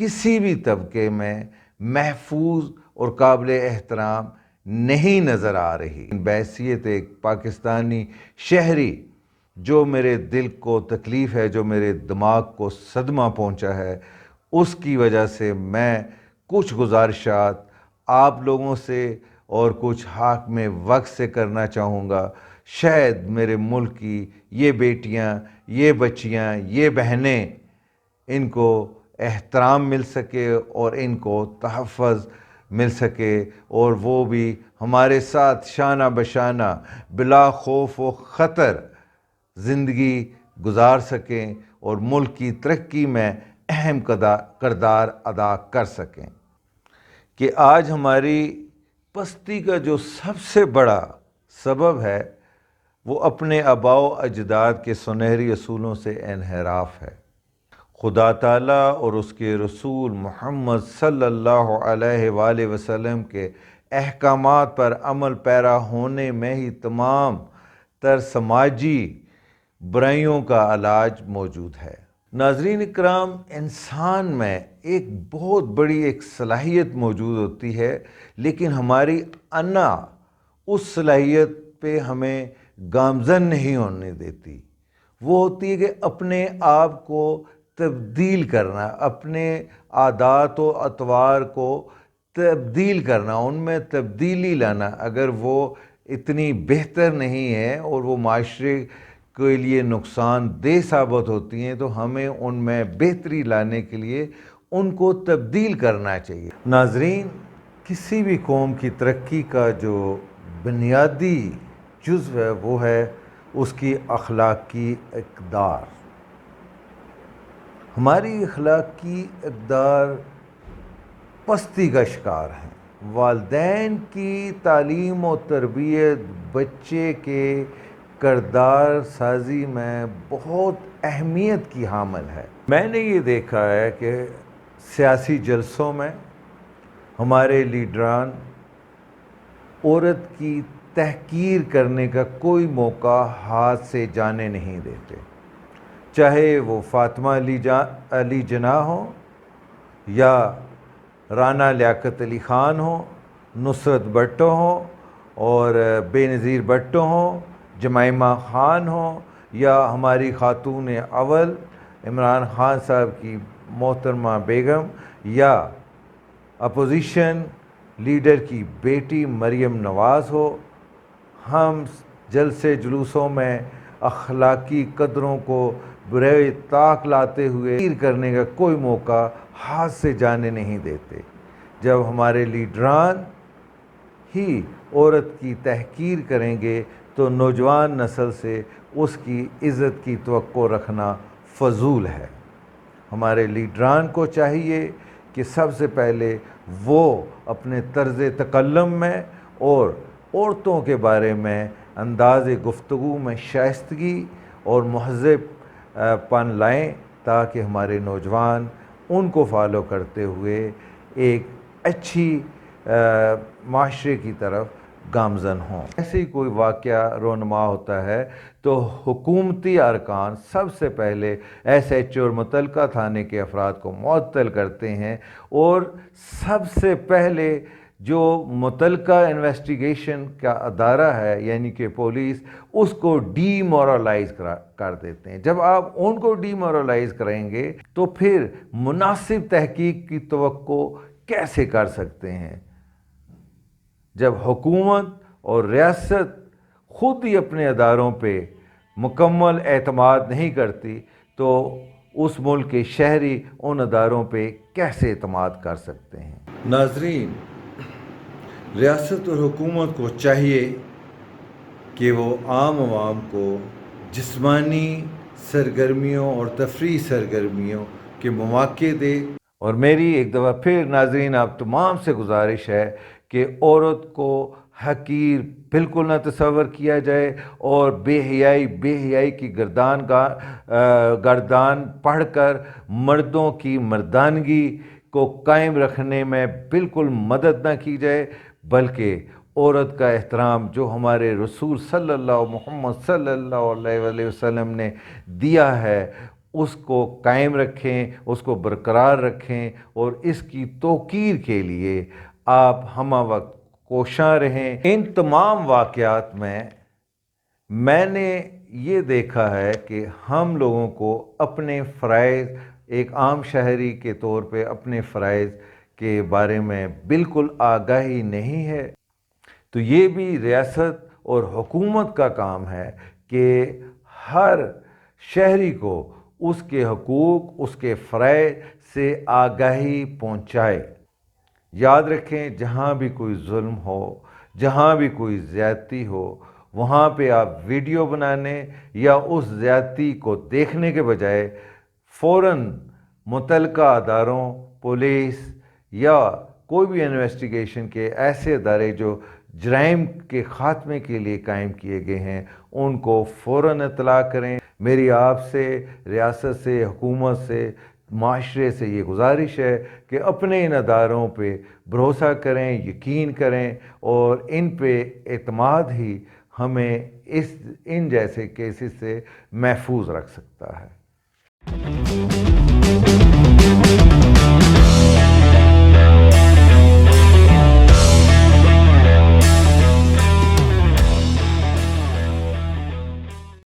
کسی بھی طبقے میں محفوظ اور قابل احترام نہیں نظر آ رہی۔ بحیثیت ایک پاکستانی شہری جو میرے دل کو تکلیف ہے، جو میرے دماغ کو صدمہ پہنچا ہے، اس کی وجہ سے میں کچھ گزارشات آپ لوگوں سے اور کچھ حاکم وقت سے کرنا چاہوں گا۔ شاید میرے ملک کی یہ بیٹیاں، یہ بچیاں، یہ بہنیں، ان کو احترام مل سکے اور ان کو تحفظ مل سکے، اور وہ بھی ہمارے ساتھ شانہ بشانہ بلا خوف و خطر زندگی گزار سکیں اور ملک کی ترقی میں اہم کردار ادا کر سکیں۔ کہ آج ہماری پستی کا جو سب سے بڑا سبب ہے وہ اپنے آباء و اجداد کے سنہری اصولوں سے انحراف ہے۔ خدا تعالیٰ اور اس کے رسول محمد صلی اللہ علیہ وآلہ وسلم کے احکامات پر عمل پیرا ہونے میں ہی تمام تر سماجی برائیوں کا علاج موجود ہے۔ ناظرین اکرام، انسان میں ایک بہت بڑی ایک صلاحیت موجود ہوتی ہے، لیکن ہماری انا اس صلاحیت پہ ہمیں گامزن نہیں ہونے دیتی۔ وہ ہوتی ہے کہ اپنے آپ کو تبدیل کرنا، اپنے عادات و اطوار کو تبدیل کرنا، ان میں تبدیلی لانا۔ اگر وہ اتنی بہتر نہیں ہے اور وہ معاشرے کے لیے نقصان دہ ثابت ہوتی ہیں، تو ہمیں ان میں بہتری لانے کے لیے ان کو تبدیل کرنا چاہیے۔ ناظرین، کسی بھی قوم کی ترقی کا جو بنیادی جزو ہے وہ ہے اس کی اخلاقی اقدار۔ ہماری اخلاقی اقدار پستی کا شکار ہیں۔ والدین کی تعلیم و تربیت بچے کے کردار سازی میں بہت اہمیت کی حامل ہے۔ میں نے یہ دیکھا ہے کہ سیاسی جلسوں میں ہمارے لیڈران عورت کی تحقیر کرنے کا کوئی موقع ہاتھ سے جانے نہیں دیتے، چاہے وہ فاطمہ علی جناح ہو یا رانا لیاقت علی خان ہو، نصرت بھٹو ہو اور بے نظیر بھٹو ہوں، جمائمہ خان ہو، یا ہماری خاتون اول عمران خان صاحب کی محترمہ بیگم، یا اپوزیشن لیڈر کی بیٹی مریم نواز ہو۔ ہم جلسے جلوسوں میں اخلاقی قدروں کو برے طاق لاتے ہوئے تحقیر کرنے کا کوئی موقع ہاتھ سے جانے نہیں دیتے۔ جب ہمارے لیڈران ہی عورت کی تحقیر کریں گے تو نوجوان نسل سے اس کی عزت کی توقع رکھنا فضول ہے۔ ہمارے لیڈران کو چاہیے کہ سب سے پہلے وہ اپنے طرز تکلم میں اور عورتوں کے بارے میں انداز گفتگو میں شائستگی اور مہذب پن لائیں، تاکہ ہمارے نوجوان ان کو فالو کرتے ہوئے ایک اچھی معاشرے کی طرف گامزن ہوں۔ ایسے ہی کوئی واقعہ رونما ہوتا ہے تو حکومتی ارکان سب سے پہلے ایس ایچ او اور متعلقہ تھانے کے افراد کو معطل کرتے ہیں، اور سب سے پہلے جو متعلقہ انویسٹیگیشن کا ادارہ ہے یعنی کہ پولیس، اس کو ڈی مورلائز کر دیتے ہیں۔ جب آپ ان کو ڈی مورلائز کریں گے تو پھر مناسب تحقیق کی توقع کیسے کر سکتے ہیں؟ جب حکومت اور ریاست خود ہی اپنے اداروں پہ مکمل اعتماد نہیں کرتی تو اس ملک کے شہری ان اداروں پہ کیسے اعتماد کر سکتے ہیں؟ ناظرین، ریاست اور حکومت کو چاہیے کہ وہ عام عوام کو جسمانی سرگرمیوں اور تفریحی سرگرمیوں کے مواقع دے۔ اور میری ایک دفعہ پھر ناظرین آپ تمام سے گزارش ہے کہ عورت کو حقیر بالکل نہ تصور کیا جائے، اور بے حیائی کی گردان پڑھ کر مردوں کی مردانگی کو قائم رکھنے میں بالکل مدد نہ کی جائے، بلکہ عورت کا احترام جو ہمارے رسول محمد صلی اللہ علیہ وسلم نے دیا ہے، اس کو قائم رکھیں، اس کو برقرار رکھیں اور اس کی توقیر کے لیے آپ ہمہ وقت کوشاں رہیں۔ ان تمام واقعات میں نے یہ دیکھا ہے کہ ہم لوگوں کو اپنے فرائض، ایک عام شہری کے طور پہ اپنے فرائض کے بارے میں بالکل آگاہی نہیں ہے۔ تو یہ بھی ریاست اور حکومت کا کام ہے کہ ہر شہری کو اس کے حقوق، اس کے فرائض سے آگاہی پہنچائے۔ یاد رکھیں، جہاں بھی کوئی ظلم ہو، جہاں بھی کوئی زیادتی ہو، وہاں پہ آپ ویڈیو بنانے یا اس زیادتی کو دیکھنے کے بجائے فوراً متعلقہ اداروں، پولیس یا کوئی بھی انویسٹیگیشن کے ایسے ادارے جو جرائم کے خاتمے کے لیے قائم کیے گئے ہیں ان کو فوراً اطلاع کریں۔ میری آپ سے، ریاست سے، حکومت سے، معاشرے سے یہ گزارش ہے کہ اپنے ان اداروں پہ بھروسہ کریں، یقین کریں، اور ان پہ اعتماد ہی ہمیں ان جیسے کیسز سے محفوظ رکھ سکتا ہے۔